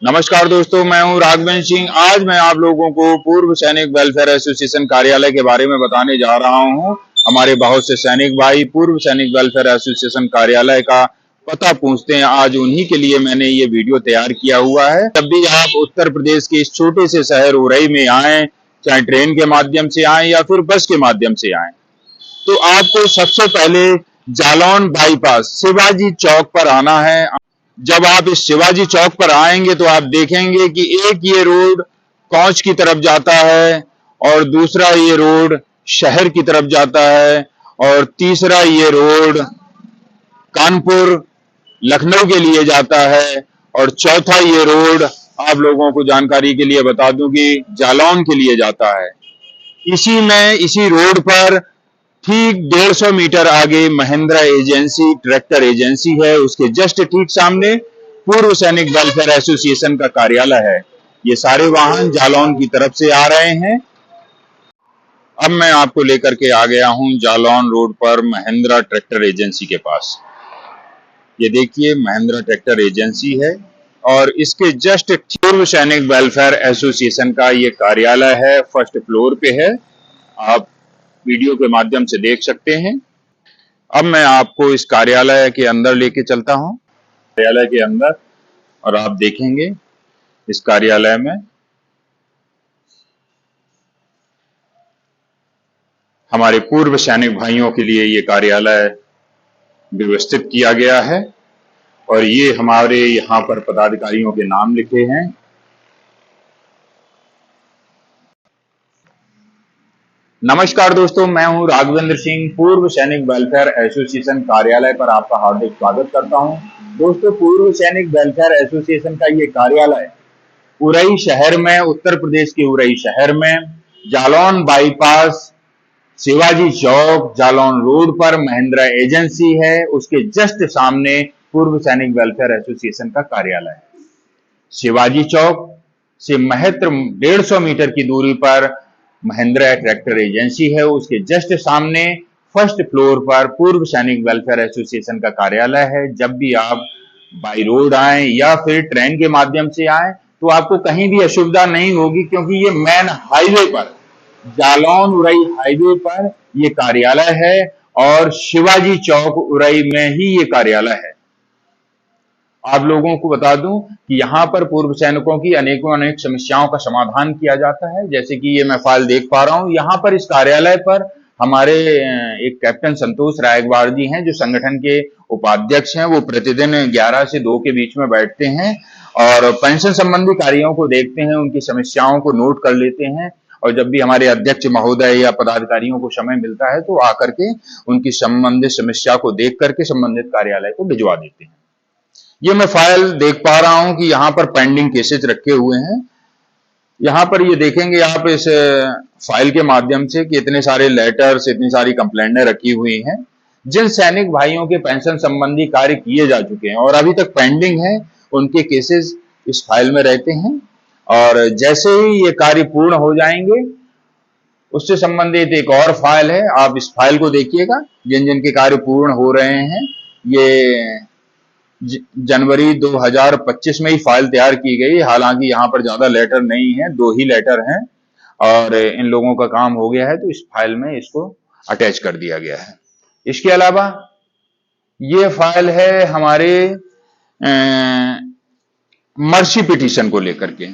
नमस्कार दोस्तों, मैं हूं राघवेंद्र सिंह। आज मैं आप लोगों को पूर्व सैनिक वेलफेयर एसोसिएशन कार्यालय के बारे में बताने जा रहा हूं। हमारे बहुत से सैनिक भाई पूर्व सैनिक वेलफेयर एसोसिएशन कार्यालय का पता पूछते हैं। आज उन्हीं के लिए मैंने ये वीडियो तैयार किया हुआ है। जब भी आप उत्तर प्रदेश के इस छोटे से शहर उरई में आए, चाहे ट्रेन के माध्यम से आए या फिर बस के माध्यम से आए, तो आपको सबसे पहले जालौन बाईपास शिवाजी चौक पर आना है। जब आप इस शिवाजी चौक पर आएंगे तो आप देखेंगे कि एक ये रोड कौच की तरफ जाता है और दूसरा ये रोड शहर की तरफ जाता है और तीसरा ये रोड कानपुर लखनऊ के लिए जाता है और चौथा ये रोड आप लोगों को जानकारी के लिए बता दूं कि जालौन के लिए जाता है। इसी रोड पर ठीक 150 मीटर आगे महिंद्रा एजेंसी ट्रैक्टर एजेंसी है। उसके जस्ट ठीक सामने पूर्व सैनिक वेलफेयर एसोसिएशन का कार्यालय है। ये सारे वाहन जालौन की तरफ से आ रहे हैं। अब मैं आपको लेकर के आ गया हूं जालौन रोड पर महिंद्रा ट्रैक्टर एजेंसी के पास। ये देखिए महिंद्रा ट्रैक्टर एजेंसी है और इसके जस्ट पूर्व सैनिक वेलफेयर एसोसिएशन का ये कार्यालय है। फर्स्ट फ्लोर पे है, आप वीडियो के माध्यम से देख सकते हैं। अब मैं आपको इस कार्यालय के अंदर लेके चलता हूं, कार्यालय के अंदर, और आप देखेंगे इस कार्यालय में हमारे पूर्व सैनिक भाइयों के लिए ये कार्यालय व्यवस्थित किया गया है और ये हमारे यहाँ पर पदाधिकारियों के नाम लिखे हैं। नमस्कार दोस्तों, मैं हूं राघवेंद्र सिंह। पूर्व सैनिक वेलफेयर एसोसिएशन कार्यालय पर आपका हार्दिक स्वागत करता हूं। दोस्तों, पूर्व सैनिक वेलफेयर एसोसिएशन का ये कार्यालय उरई शहर में, उत्तर प्रदेश के उरई शहर में, जालौन बाईपास शिवाजी चौक जालौन रोड पर महिंद्रा एजेंसी है, उसके जस्ट सामने पूर्व सैनिक वेलफेयर एसोसिएशन का कार्यालय है। शिवाजी चौक से महत्र 150 मीटर की दूरी पर महिंद्रा ट्रैक्टर एजेंसी है, उसके जस्ट सामने फर्स्ट फ्लोर पर पूर्व सैनिक वेलफेयर एसोसिएशन का कार्यालय है। जब भी आप बाई रोड आए या फिर ट्रेन के माध्यम से आए तो आपको कहीं भी असुविधा नहीं होगी, क्योंकि ये मेन हाईवे पर, जालौन उरई हाईवे पर ये कार्यालय है और शिवाजी चौक उरई में ही ये कार्यालय है। आप लोगों को बता दूं कि यहाँ पर पूर्व सैनिकों की अनेक समस्याओं का समाधान किया जाता है। जैसे कि ये मैं फाइल देख पा रहा हूँ, यहाँ पर इस कार्यालय पर हमारे एक कैप्टन संतोष रायगवाड़ जी हैं जो संगठन के उपाध्यक्ष हैं। वो प्रतिदिन 11 से 2 के बीच में बैठते हैं और पेंशन संबंधी कार्यों को देखते हैं, उनकी समस्याओं को नोट कर लेते हैं और जब भी हमारे अध्यक्ष महोदय या पदाधिकारियों को समय मिलता है तो आकर के उनकी संबंधित समस्या को देख करके संबंधित कार्यालय को भिजवा देते हैं। ये मैं फाइल देख पा रहा हूं कि यहाँ पर पेंडिंग केसेस रखे हुए हैं। यहाँ पर ये देखेंगे आप इस फाइल के माध्यम से कि इतने सारे लेटर्स, इतनी सारी कंप्लेंटें रखी हुई हैं जिन सैनिक भाइयों के पेंशन संबंधी कार्य किए जा चुके हैं और अभी तक पेंडिंग है, उनके केसेस इस फाइल में रहते हैं। और जैसे ही ये कार्य पूर्ण हो जाएंगे उससे संबंधित एक और फाइल है, आप इस फाइल को देखिएगा। जिन जिन के कार्य पूर्ण हो रहे हैं, ये जनवरी 2025 में ही फाइल तैयार की गई। हालांकि यहाँ पर ज्यादा लेटर नहीं है, 2 ही लेटर हैं और इन लोगों का काम हो गया है तो इस फाइल में इसको अटैच कर दिया गया है। इसके अलावा ये फाइल है हमारे मर्सी पिटीशन को लेकर के।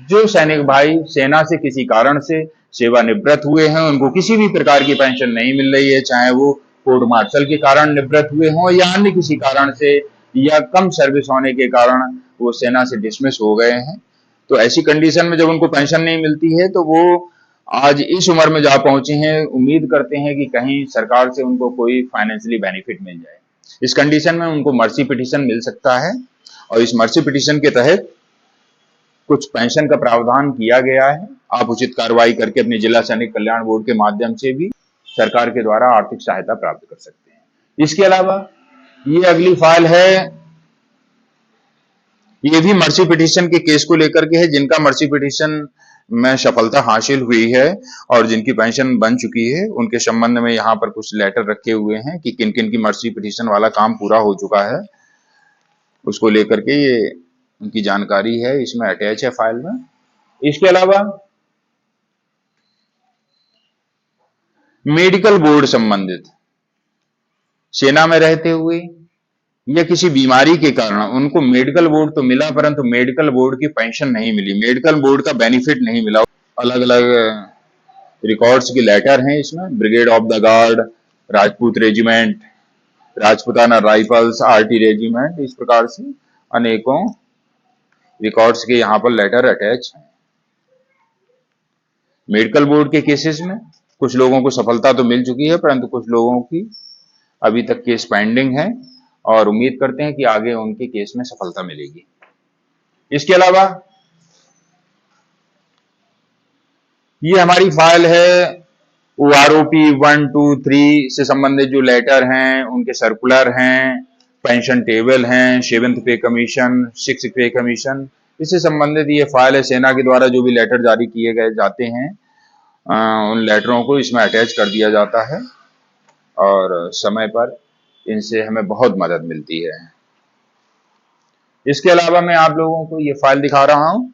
जो सैनिक भाई सेना से किसी कारण से सेवानिवृत्त हुए हैं, उनको किसी भी प्रकार की पेंशन नहीं मिल रही है, चाहे वो कोर्ट मार्शल के कारण निवृत्त हुए हों या अन्य किसी कारण से या कम सर्विस होने के कारण वो सेना से डिसमिस हो गए हैं, तो ऐसी कंडीशन में जब उनको पेंशन नहीं मिलती है तो वो आज इस उम्र में जा पहुंचे हैं, उम्मीद करते हैं कि कहीं सरकार से उनको कोई फाइनेंशियली बेनिफिट मिल जाए। इस कंडीशन में उनको मर्सी पिटीशन मिल सकता है और इस मर्सी पिटीशन के तहत कुछ पेंशन का प्रावधान किया गया है। आप उचित कार्रवाई करके अपने जिला सैनिक कल्याण बोर्ड के माध्यम से भी सरकार के द्वारा आर्थिक सहायता प्राप्त कर सकते हैं। इसके अलावा ये अगली फाइल है, ये भी मर्सी पिटीशन के केस को लेकर के है, जिनका मर्सी पिटीशन में सफलता हासिल हुई है और जिनकी पेंशन बन चुकी है, उनके संबंध में यहाँ पर कुछ लेटर रखे हुए हैं कि किन किन की मर्सी पिटीशन वाला काम पूरा हो चुका है। उसको लेकर के ये उनकी जानकारी है इसमें अटैच है फाइल में। इसके अलावा मेडिकल बोर्ड संबंधित, सेना में रहते हुए या किसी बीमारी के कारण उनको मेडिकल बोर्ड तो मिला परंतु मेडिकल बोर्ड की पेंशन नहीं मिली, मेडिकल बोर्ड का बेनिफिट नहीं मिला। अलग अलग रिकॉर्ड्स की लेटर हैं इसमें, brigade of the guard, Rajput regiment, Rajputana rifles, RT regiment, इस प्रकार से अनेकों रिकॉर्ड्स के यहाँ पर लेटर अटैच हैं। मेडिकल बोर्ड के केसेस में कुछ लोगों को सफलता तो मिल चुकी है परंतु कुछ लोगों की अभी तक केस पेंडिंग है और उम्मीद करते हैं कि आगे उनके केस में सफलता मिलेगी। इसके अलावा ये हमारी फाइल है OROP 1, 2, 3 से संबंधित जो लेटर हैं, उनके सर्कुलर हैं, पेंशन टेबल हैं, 7th पे कमीशन, 6th पे कमीशन, इससे संबंधित ये फाइल है। सेना के द्वारा जो भी लेटर जारी किए गए जाते हैं उन लेटरों को इसमें अटैच कर दिया जाता है और समय पर इनसे हमें बहुत मदद मिलती है। इसके अलावा मैं आप लोगों को ये फाइल दिखा रहा हूं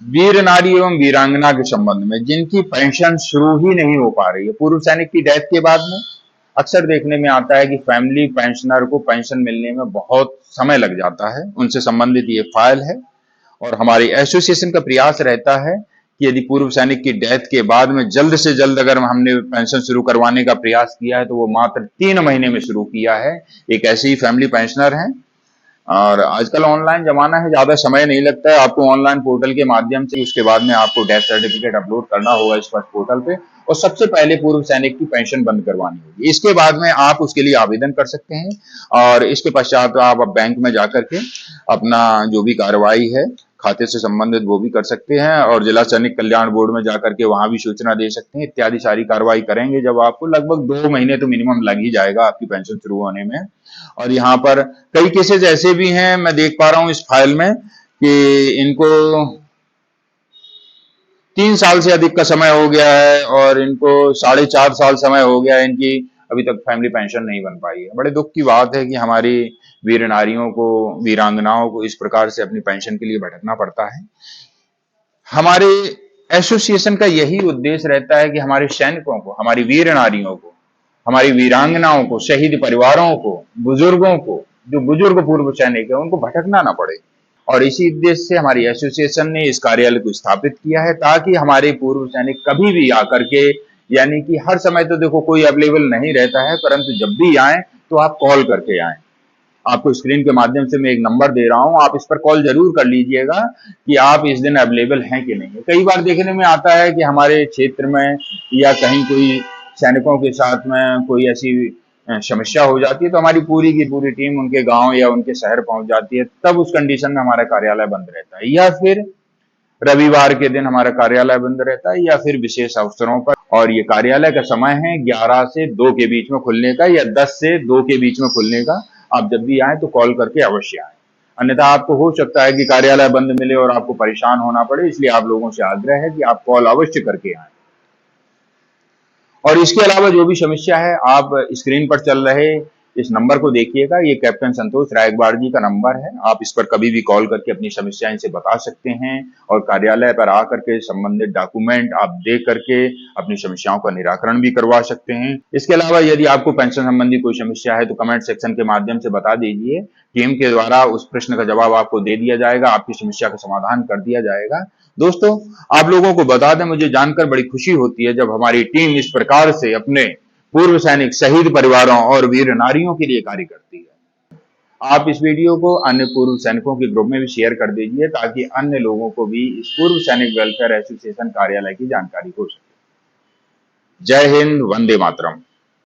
वीर नारी एवं वीरांगना के संबंध में जिनकी पेंशन शुरू ही नहीं हो पा रही है। पूर्व सैनिक की डेथ के बाद में अक्सर देखने में आता है कि फैमिली पेंशनर को पेंशन मिलने में बहुत समय लग जाता है। उनसे संबंधित ये फाइल है और हमारी एसोसिएशन का प्रयास रहता है कि यदि पूर्व सैनिक की डेथ के बाद में जल्द से जल्द अगर हमने पेंशन शुरू करवाने का प्रयास किया है तो वो मात्र 3 महीने में शुरू किया है। एक ऐसे ही फैमिली पेंशनर हैं और आजकल ऑनलाइन जमाना है, ज्यादा समय नहीं लगता है। आपको ऑनलाइन पोर्टल के माध्यम से उसके बाद में आपको डेथ सर्टिफिकेट अपलोड करना होगा इस पोर्टल पे और सबसे पहले पूर्व सैनिक की पेंशन बंद करवानी होगी। इसके बाद में आप उसके लिए आवेदन कर सकते हैं और इसके पश्चात आप बैंक में जाकर के अपना जो भी कार्रवाई है खाते से संबंधित वो भी कर सकते हैं और जिला सैनिक कल्याण बोर्ड में जाकर के वहां भी सूचना दे सकते हैं। इत्यादि सारी कार्रवाई करेंगे जब आपको लगभग 2 महीने तो मिनिमम लग ही जाएगा आपकी पेंशन शुरू होने में। और यहाँ पर कई केसेस ऐसे भी हैं, मैं देख पा रहा हूं इस फाइल में कि इनको 3 साल से अधिक का समय हो गया है और इनको 4.5 साल समय हो गया है, इनकी अभी तक फैमिली पेंशन नहीं बन पाई है। बड़े दुख की बात है कि हमारी वीर नारियों को, वीरांगनाओं को इस प्रकार से अपनी पेंशन के लिए भटकना पड़ता है। हमारे एसोसिएशन का यही उद्देश्य रहता है कि हमारे सैनिकों को, हमारी वीर नारियों को, हमारी वीरांगनाओं को, शहीद परिवारों को, बुजुर्गों को, जो बुजुर्ग पूर्व सैनिक है उनको भटकना ना पड़े। और इसी उद्देश्य से हमारी एसोसिएशन ने इस कार्यालय को स्थापित किया है ताकि हमारे पूर्व सैनिक कभी भी आकर के, यानी कि हर समय तो देखो कोई अवेलेबल नहीं रहता है परंतु जब भी आए तो आप कॉल करके आए। आपको स्क्रीन के माध्यम से मैं एक नंबर दे रहा हूं, आप इस पर कॉल जरूर कर लीजिएगा कि आप इस दिन अवेलेबल हैं कि नहीं है। कई बार देखने में आता है कि हमारे क्षेत्र में या कहीं कोई सैनिकों के साथ में कोई ऐसी समस्या हो जाती है तो हमारी पूरी की पूरी टीम उनके गांव या उनके शहर पहुंच जाती है। तब उस कंडीशन में हमारा कार्यालय बंद रहता है या फिर रविवार के दिन हमारा कार्यालय बंद रहता है या फिर विशेष अवसरों पर। और ये कार्यालय का समय है 11 से 2 के बीच में खुलने का या 10 से 2 के बीच में खुलने का। आप जब भी आए तो कॉल करके अवश्य आए, अन्यथा आपको हो सकता है कि कार्यालय बंद मिले और आपको परेशान होना पड़े। इसलिए आप लोगों से आग्रह है कि आप कॉल अवश्य करके आए। और इसके अलावा जो भी समस्या है आप स्क्रीन पर चल रहे इस नंबर को देखिएगा, ये कैप्टन संतोष रायकबाड़ जी का नंबर है। आप इस पर कभी भी कॉल करके अपनी समस्या इनसे बता सकते हैं और कार्यालय पर आकर के संबंधित डॉक्यूमेंट आप दे करके अपनी समस्याओं का निराकरण भी करवा सकते हैं। इसके अलावा यदि आपको पेंशन संबंधी कोई समस्या है तो कमेंट सेक्शन के माध्यम से बता दीजिए, टीम के द्वारा उस प्रश्न का जवाब आपको दे दिया जाएगा, आपकी समस्या का समाधान कर दिया जाएगा। दोस्तों, आप लोगों को बता दें, मुझे जानकर बड़ी खुशी होती है जब हमारी टीम इस प्रकार से अपने पूर्व सैनिक, शहीद परिवारों और वीर नारियों के लिए कार्य करती है। आप इस वीडियो को अन्य पूर्व सैनिकों के ग्रुप में भी शेयर कर दीजिए ताकि अन्य लोगों को भी इस पूर्व सैनिक वेलफेयर एसोसिएशन कार्यालय की जानकारी हो सके। जय हिंद, वंदे मातरम।